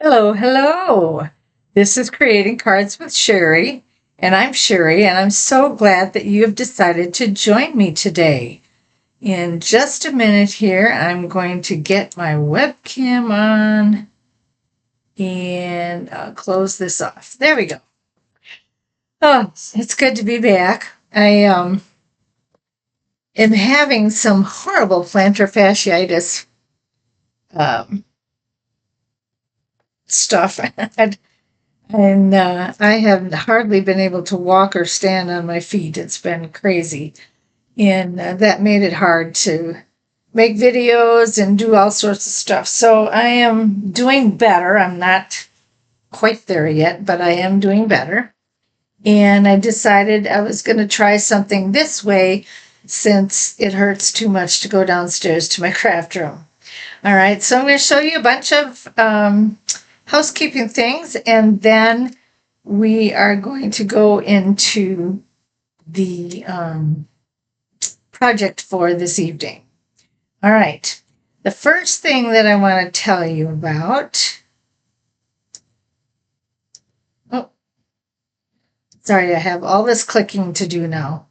Hello, hello. This is Creating Cards with Sherry, and I'm Sherry, and I'm so glad that you have decided to join me today. In just a minute here, I'm going to get my webcam on and I'll close this off. There we go. Oh, it's good to be back. I am having some horrible plantar fasciitis um, stuff. And I have hardly been able to walk or stand on my feet. It's been crazy. And that made it hard to make videos and do all sorts of stuff. So I am doing better. I'm not quite there yet, but I am doing better. And I decided I was going to try something this way since it hurts too much to go downstairs to my craft room. All right, so I'm going to show you a bunch of housekeeping things, and then we are going to go into the project for this evening. All right, the first thing that I want to tell you about. Oh, sorry, I have all this clicking to do now.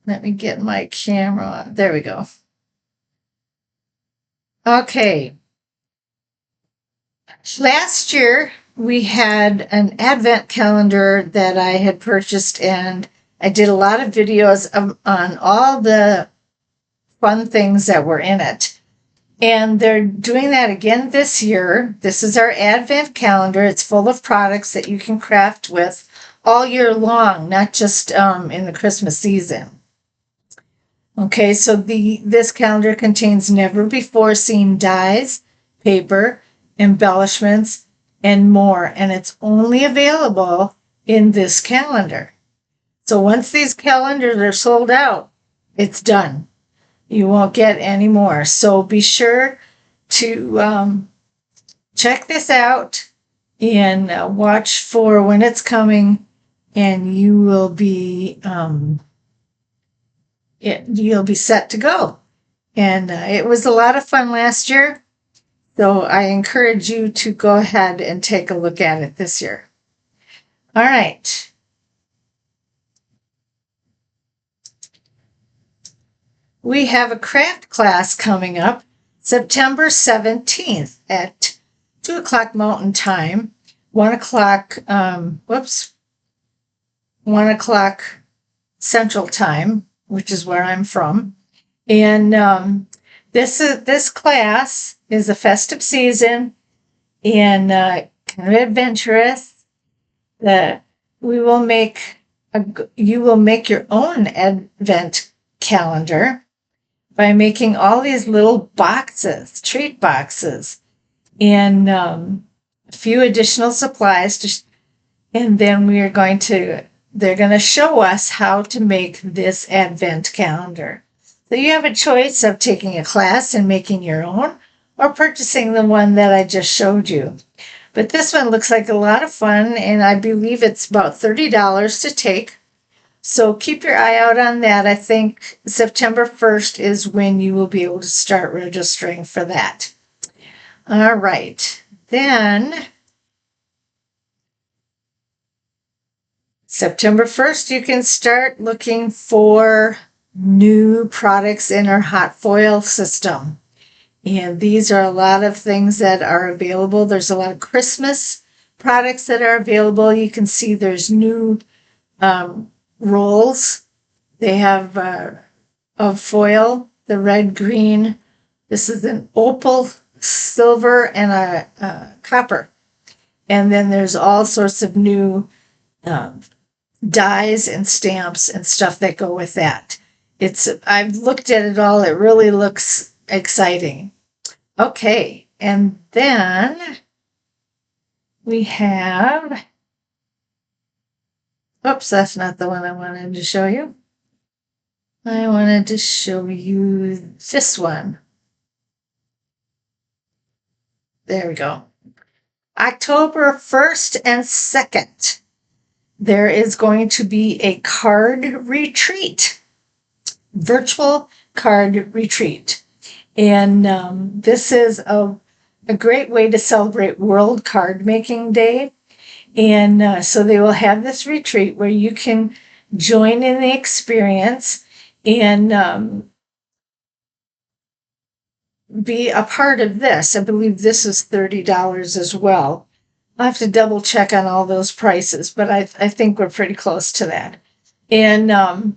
Let me get my camera. There we go. Okay. Last year, we had an advent calendar that I had purchased, and I did a lot of videos on all the fun things that were in it. And they're doing that again this year. This is our advent calendar. It's full of products that you can craft with all year long, not just in the Christmas season. Okay, so this calendar contains never before seen dies, paper, embellishments, and more, and it's only available in this calendar. So once these calendars are sold out, it's done. You won't get any more. So be sure to check this out and watch for when it's coming, and you'll be set to go. And it was a lot of fun last year. So I encourage you to go ahead and take a look at it this year. All right. We have a craft class coming up September 17th at 2 o'clock Mountain Time, 1 o'clock, 1 o'clock Central Time, which is where I'm from. And this class is a festive season and kind of adventurous. You will make your own advent calendar by making all these little boxes, treat boxes, and a few additional supplies. And then they're going to show us how to make this advent calendar. So you have a choice of taking a class and making your own, or purchasing the one that I just showed you. But this one looks like a lot of fun, and I believe it's about $30 to take. So keep your eye out on that. I think September 1st is when you will be able to start registering for that. All right. Then September 1st, you can start looking for new products in our hot foil system. And these are a lot of things that are available. There's a lot of Christmas products that are available. You can see there's new rolls. They have of foil, the red, green. This is an opal, silver, and a copper. And then there's all sorts of new dies and stamps and stuff that go with that. I've looked at it all. It really looks exciting. Okay, and then we have, oops, that's not the one I wanted to show you. I wanted to show you this one. There we go. October 1st and 2nd, there is going to be a card retreat, virtual card retreat. And this is a a great way to celebrate World Card Making Day. And so they will have this retreat where you can join in the experience and be a part of this. I believe this is $30 as well. I'll have to double check on all those prices, but I think we're pretty close to that. And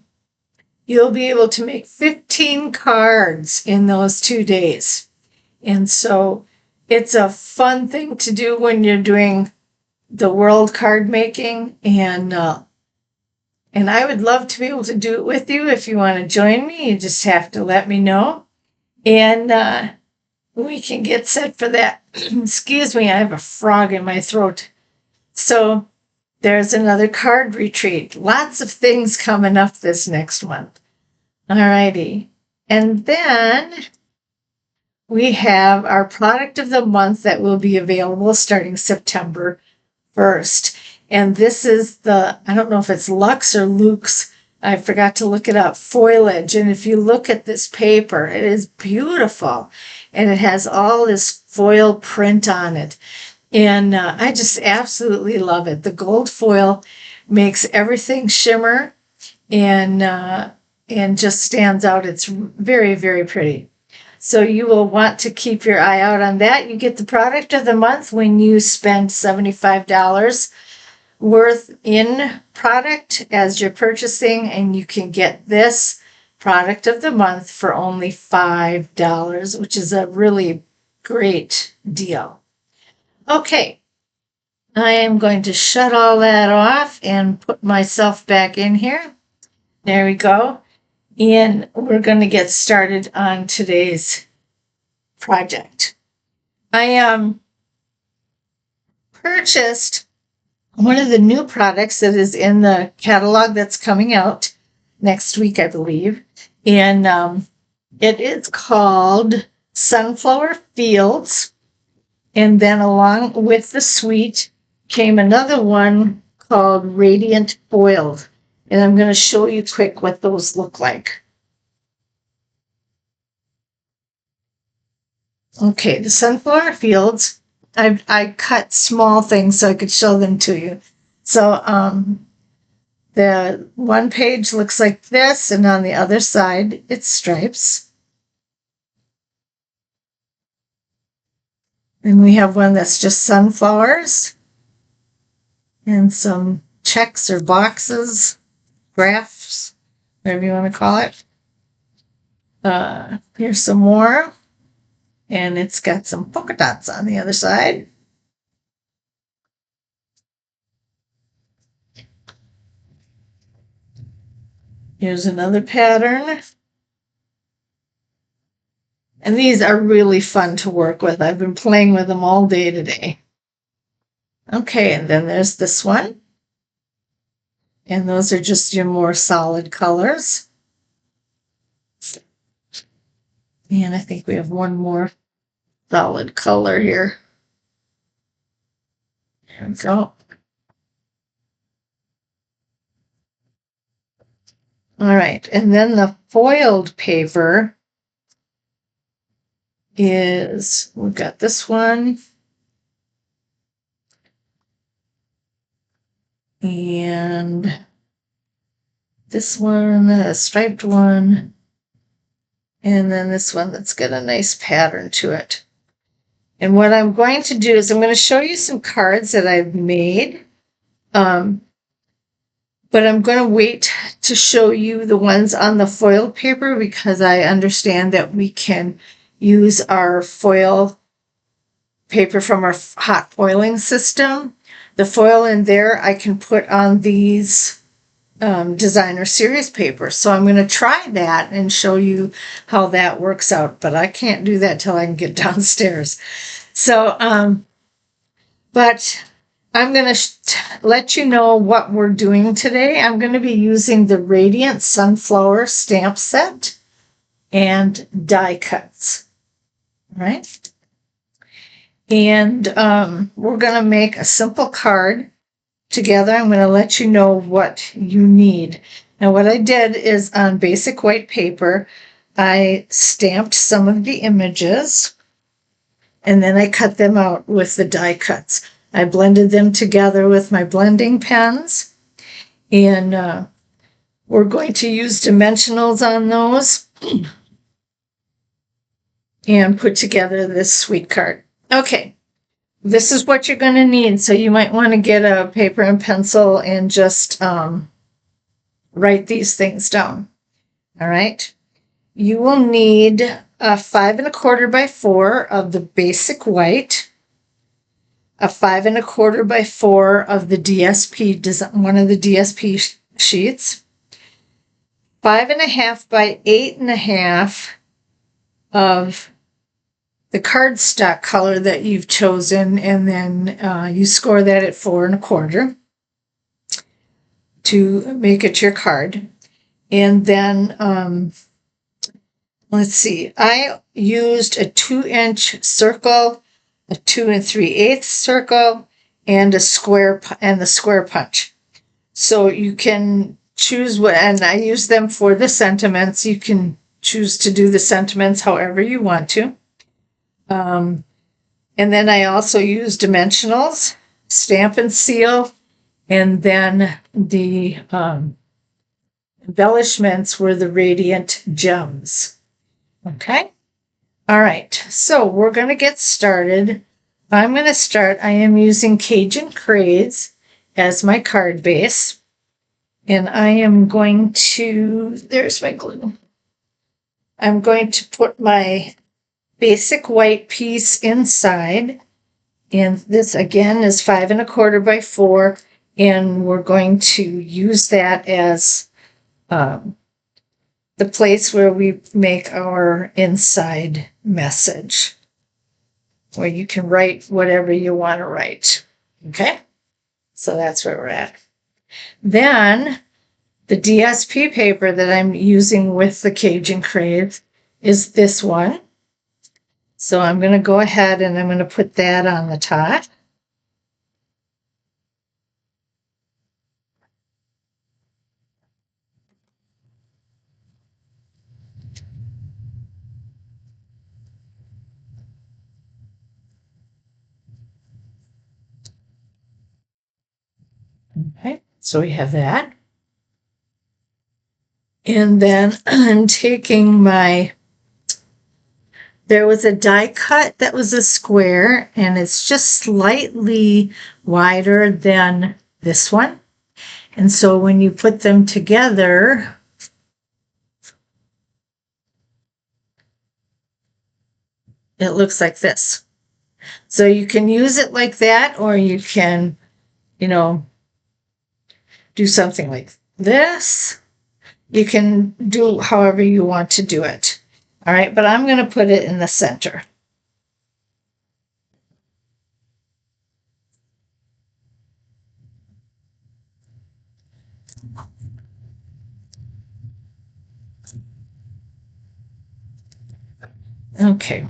you'll be able to make 15 cards in those 2 days. And so it's a fun thing to do when you're doing the world card making. And I would love to be able to do it with you. If you want to join me, you just have to let me know. And we can get set for that. Excuse me, I have a frog in my throat. So there's another card retreat. Lots of things coming up this next month. Alrighty. And then we have our product of the month that will be available starting September 1st. And this is I don't know if it's Lux or Luxe. I forgot to look it up. Foliage. And if you look at this paper, it is beautiful. And it has all this foil print on it. And I just absolutely love it. The gold foil makes everything shimmer and just stands out. It's very, very pretty. So you will want to keep your eye out on that. You get the product of the month when you spend $75 worth in product as you're purchasing, and you can get this product of the month for only $5, which is a really great deal. Okay, I am going to shut all that off and put myself back in here. There we go. And we're going to get started on today's project. I purchased one of the new products that is in the catalog that's coming out next week, I believe. And it is called Sunflower Fields. And then along with the suite came another one called Radiant Foiled. And I'm going to show you quick what those look like. Okay, the Sunflower Fields, I cut small things so I could show them to you. So the one page looks like this, and on the other side, it's stripes. And we have one that's just sunflowers and some checks or boxes, graphs, whatever you want to call it. Here's some more. And it's got some polka dots on the other side. Here's another pattern. And these are really fun to work with. I've been playing with them all day today. Okay, and then there's this one. And those are just your more solid colors. And I think we have one more solid color here. There we go. All right, and then the foiled paper is, we've got this one. And this one, a striped one. And then this one that's got a nice pattern to it. And what I'm going to do is I'm going to show you some cards that I've made. But I'm going to wait to show you the ones on the foil paper because I understand that we can use our foil paper from our hot foiling system. The foil in there I can put on these designer series papers. So I'm going to try that and show you how that works out. But I can't do that till I can get downstairs. So, but I'm going to let you know what we're doing today. I'm going to be using the Radiance Sunflower stamp set and die cuts. All right. And we're going to make a simple card together. I'm going to let you know what you need. Now, what I did is on basic white paper, I stamped some of the images. and then I cut them out with the die cuts. I blended them together with my blending pens, and we're going to use dimensionals on those and put together this sweet card. Okay, this is what you're going to need. So you might want to get a paper and pencil and just write these things down. All right. You will need a 5 1/4 by 4 of the basic white, a 5 1/4 by 4 of the DSP design, one of the DSP sheets, 5 1/2 by 8 1/2 of the cardstock color that you've chosen, and then you score that at 4 1/4 to make it your card. And then let's see, I used a 2-inch circle, a 2 3/8 circle, and a square and the square punch. So you can choose what, and I use them for the sentiments. You can choose to do the sentiments however you want to. And then I also use dimensionals, stamp and seal, and then the embellishments were the Radiant gems. Okay. All right. So we're going to get started. I'm going to start. I am using Cajun Crayons as my card base. And I am going to, there's my glue. I'm going to put my basic white piece inside. And this again is 5 1/4 by 4. And we're going to use that as the place where we make our inside message, where you can write whatever you want to write. Okay? So that's where we're at. Then the DSP paper that I'm using with the Cajun Crayons is this one. So I'm going to go ahead and I'm going to put that on the top. Okay, so we have that. And then I'm taking there was a die cut that was a square, and it's just slightly wider than this one. And so when you put them together, it looks like this. So you can use it like that, or you can, do something like this. You can do however you want to do it. All right, but I'm going to put it in the center. Okay,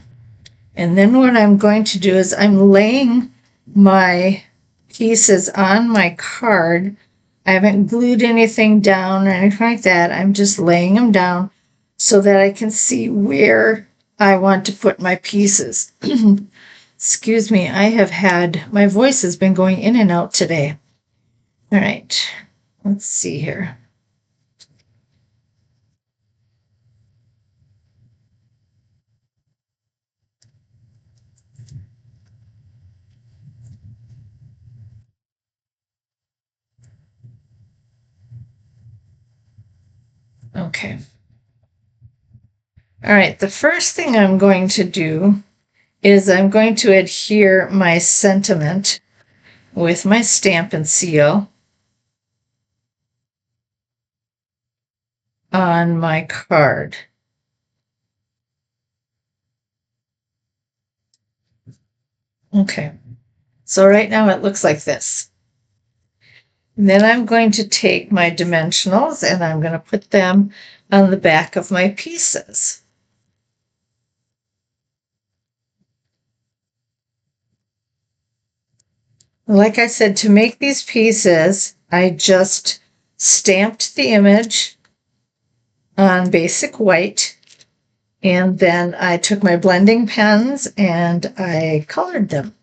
and then what I'm going to do is I'm laying my pieces on my card. I haven't glued anything down or anything like that. I'm just laying them down so that I can see where I want to put my pieces. Excuse me, my voice has been going in and out today. All right, let's see here. Okay. All right, the first thing I'm going to do is I'm going to adhere my sentiment with my stamp and seal on my card. Okay, so right now it looks like this. And then I'm going to take my dimensionals and I'm going to put them on the back of my pieces. Like I said, to make these pieces, I just stamped the image on basic white, And then I took my blending pens and I colored them.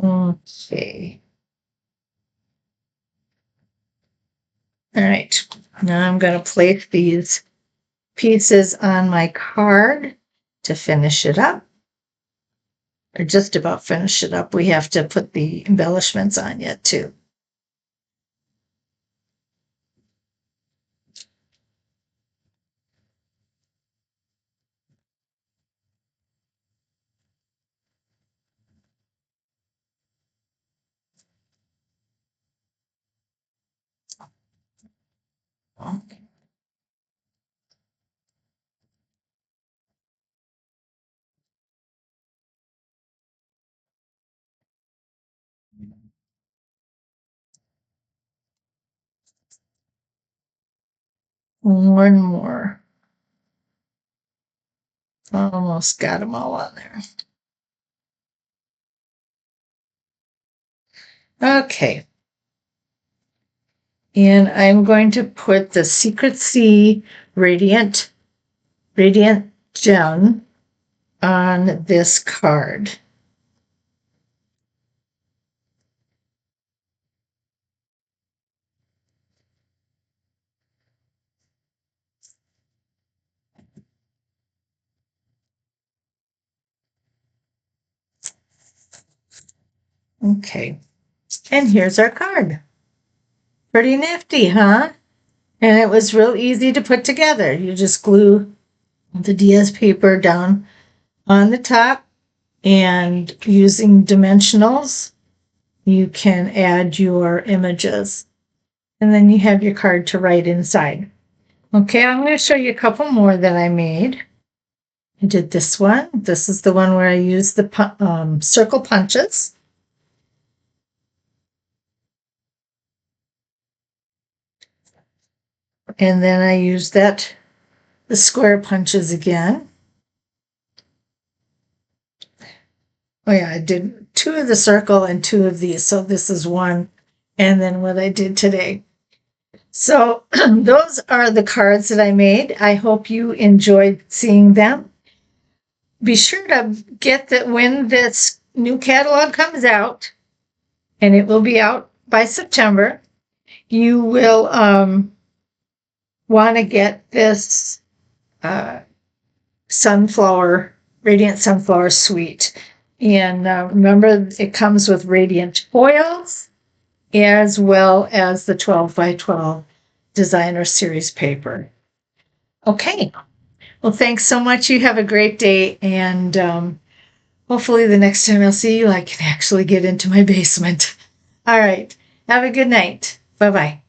Okay. All right. Now I'm going to place these pieces on my card to finish it up. Or just about finish it up. We have to put the embellishments on yet too. One more. Almost got them all on there. Okay. And I'm going to put the Secret Sea Radiant Gem on this card. Okay. And here's our card. Pretty nifty, huh? And it was real easy to put together. You just glue the DS paper down on the top, and using dimensionals, you can add your images. And then you have your card to write inside. Okay, I'm going to show you a couple more that I made. I did this one. This is the one where I used the circle punches. And then I used the square punches again. Oh yeah, I did 2 of the circle and 2 of these. So this is one. And then what I did today. So those are the cards that I made. I hope you enjoyed seeing them. Be sure to get that when this new catalog comes out, and it will be out by September, you will want to get this Radiant Sunflower Suite. And remember, it comes with Radiant foils as well as the 12 by 12 Designer Series paper. Okay. Well, thanks so much. You have a great day. And hopefully the next time I'll see you, I can actually get into my basement. All right. Have a good night. Bye-bye.